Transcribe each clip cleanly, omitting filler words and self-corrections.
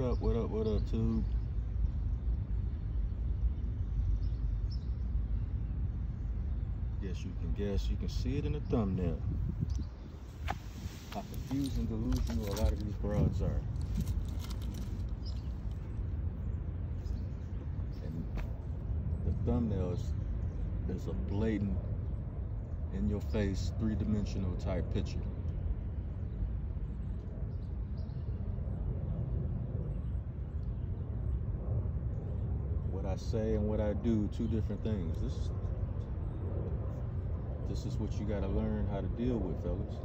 what up, tube? Yes, you can guess. You can see it in the thumbnail. How confused and delusional a lot of these broads are. And the thumbnail is a blatant, in-your-face, three-dimensional type picture. What I say and what I do, two different things. This is what you gotta learn how to deal with, fellas.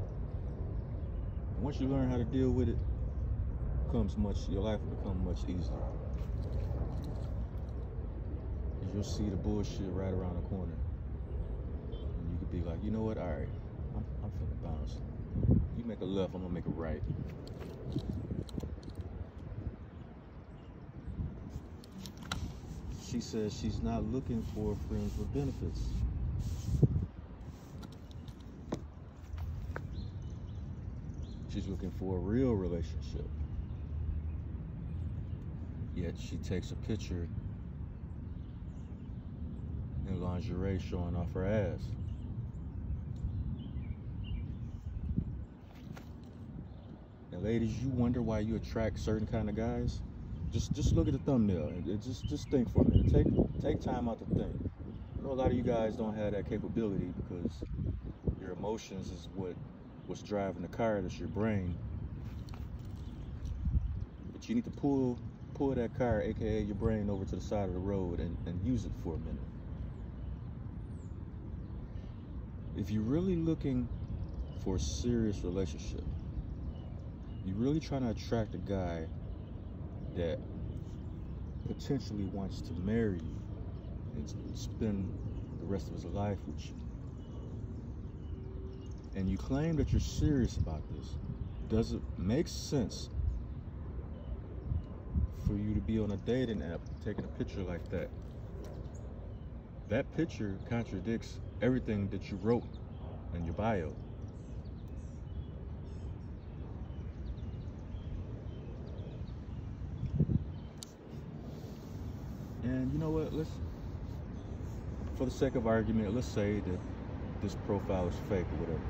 And once you learn how to deal with it, your life will become much easier. Because you'll see the bullshit right around the corner. And you could be like, you know what, all right, I'm finna bounce. You make a left, I'm gonna make a right. She says she's not looking for friends with benefits. She's looking for a real relationship. Yet she takes a picture in lingerie showing off her ass. And ladies, you wonder why you attract certain kind of guys? Just look at the thumbnail and just think for a minute. Take time out to think. I know a lot of you guys don't have that capability because your emotions is what's driving the car. That's your brain. But you need to pull that car, aka your brain, over to the side of the road and use it for a minute. If you're really looking for a serious relationship, you're really trying to attract a guy that potentially wants to marry you and spend the rest of his life with you, and you claim that you're serious about this, does it make sense for you to be on a dating app taking a picture like that? That picture contradicts everything that you wrote in your bio. And you know what, for the sake of argument, let's say that this profile is fake or whatever.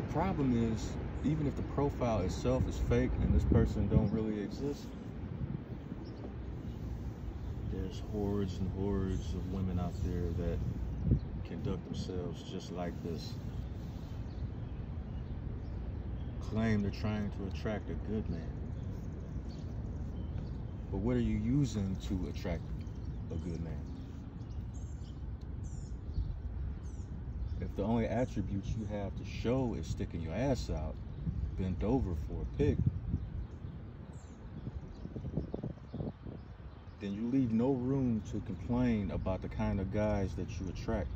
The problem is, even if the profile itself is fake and this person don't really exist, there's hordes and hordes of women out there that conduct themselves just like this. Claim they're trying to attract a good man. But what are you using to attract a good man? If the only attributes you have to show is sticking your ass out, bent over for a pic, then you leave no room to complain about the kind of guys that you attract.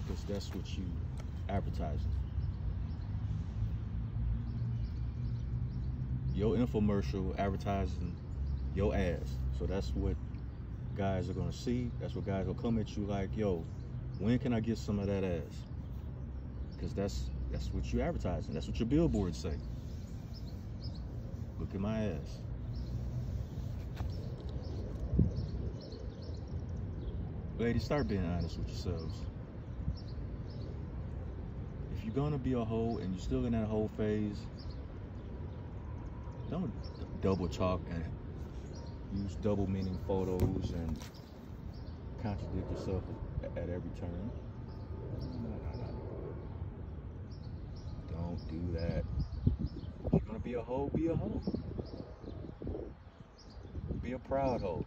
Because that's what you advertising. Your infomercial advertising your ass. So that's what guys are gonna see. That's what guys will come at you like, yo, when can I get some of that ass? Because that's what you advertising. That's what your billboards say. Look at my ass. Ladies, start being honest with yourselves. If you're gonna be a hoe and you're still in that hoe phase, don't double talk and use double meaning photos and contradict yourself at every turn. No. Don't do that. If you're gonna be a hoe, be a hoe. Be a proud hoe.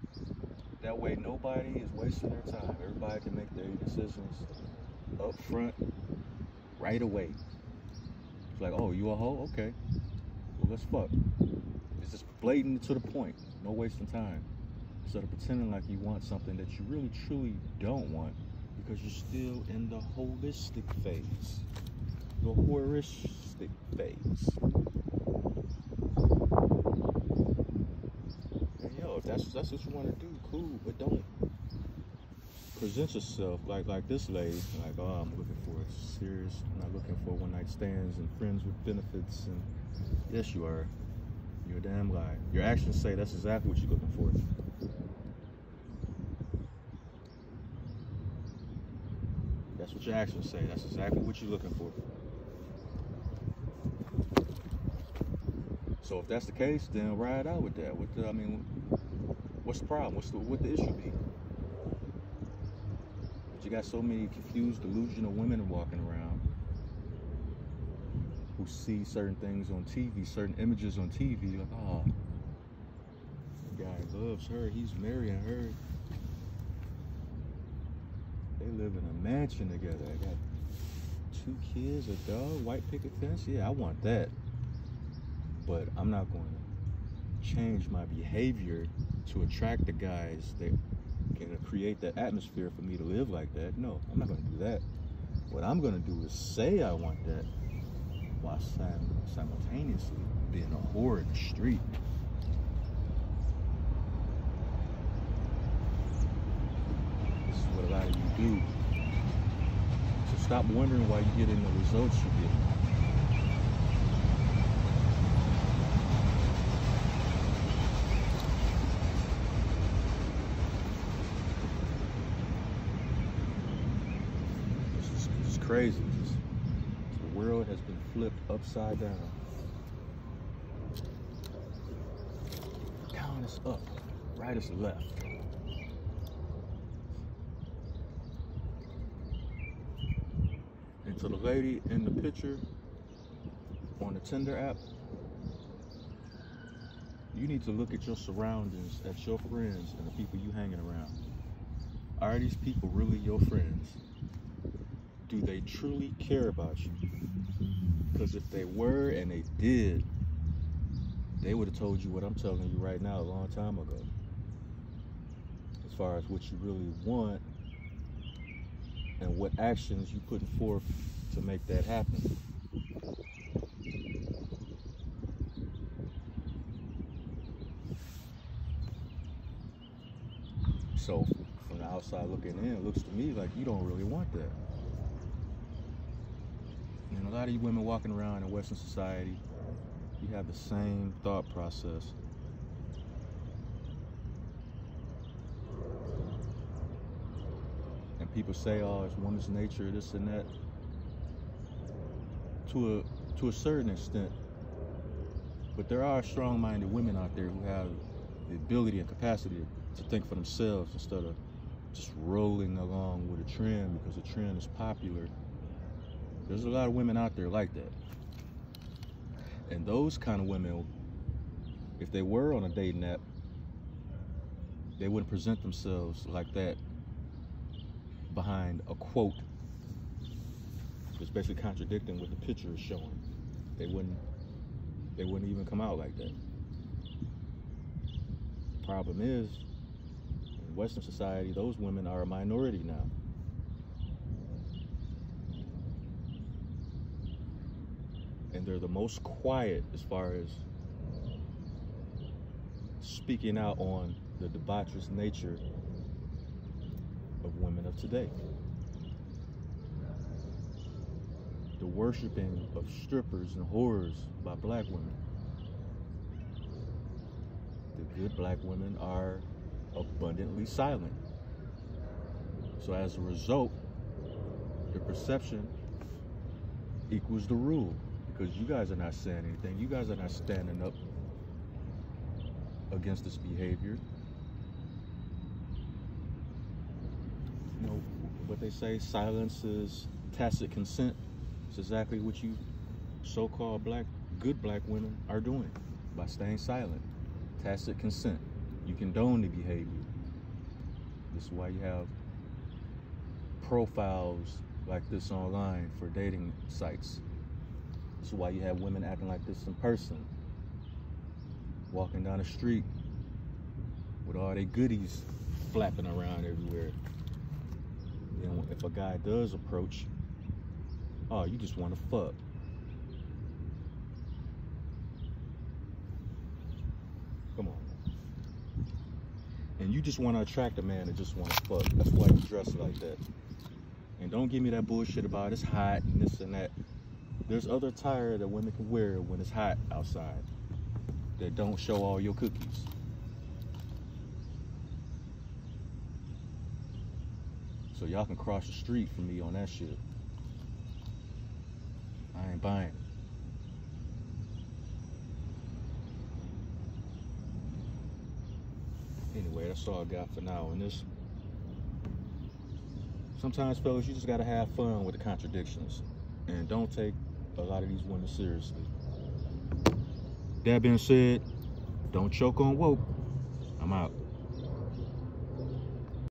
That way nobody is wasting their time. Everybody can make their decisions up front, right away. It's like, oh, you a hoe? Okay. Well, let's fuck. It's just blatant to the point. No wasting time. Instead of pretending like you want something that you really truly don't want because you're still in the holistic phase. The heuristic phase. And yo, if that's what you want to do, cool, but don't present yourself like this lady, like, oh, I'm looking for a serious, I'm not looking for one night stands and friends with benefits. And yes, you are. You're a damn lie. Your actions say that's exactly what you're looking for. That's what your actions say. That's exactly what you're looking for. So if that's the case, then ride out with that. What's the problem? What the issue be? But you got so many confused, delusional women walking around who see certain things on TV, certain images on TV, like, oh, the guy loves her, he's marrying her. They live in a mansion together. I got 2 kids, a dog, white picket fence. Yeah, I want that. But I'm not going to change my behavior to attract the guys that can create that atmosphere for me to live like that. No, I'm not going to do that. What I'm going to do is say I want that while simultaneously being a whore in the street. This is what a lot of you do. So stop wondering why you're getting the results you're getting. It's crazy. The world has been flipped upside down. Down is up, right is left. And to the lady in the picture on the Tinder app, you need to look at your surroundings, at your friends and the people you hanging around. Are these people really your friends? Do they truly care about you? Because if they were and they did, they would have told you what I'm telling you right now a long time ago. As far as what you really want and what actions you putting forth to make that happen. So from the outside looking in, it looks to me like you don't really want that. And a lot of you women walking around in Western society, you have the same thought process. And people say, oh, it's woman's nature, this and that. To a certain extent. But there are strong-minded women out there who have the ability and capacity to think for themselves instead of just rolling along with a trend because a trend is popular. There's a lot of women out there like that. And those kind of women, if they were on a dating app, they wouldn't present themselves like that behind a quote that's basically contradicting what the picture is showing. They wouldn't even come out like that. The problem is, in Western society, those women are a minority now. And they're the most quiet as far as speaking out on the debaucherous nature of women of today. The worshiping of strippers and whores by black women. The good black women are abundantly silent. So as a result, the perception equals the rule. Because you guys are not saying anything. You guys are not standing up against this behavior. You know, what they say, silence is tacit consent. It's exactly what you so-called good black women are doing by staying silent. Tacit consent. You condone the behavior. This is why you have profiles like this online for dating sites. This is why you have women acting like this in person, walking down the street with all their goodies flapping around everywhere. And if a guy does approach, oh, you just want to fuck. Come on. and you just want to attract a man that just want to fuck. That's why you dress like that. And don't give me that bullshit about it's hot and this and that. There's other attire that women can wear when it's hot outside that don't show all your cookies. So y'all can cross the street from me on that shit. I ain't buying it. Anyway, that's all I got for now on this. Sometimes, fellas, you just gotta have fun with the contradictions. And don't take a lot of these women seriously. That being said, don't choke on woke. I'm out.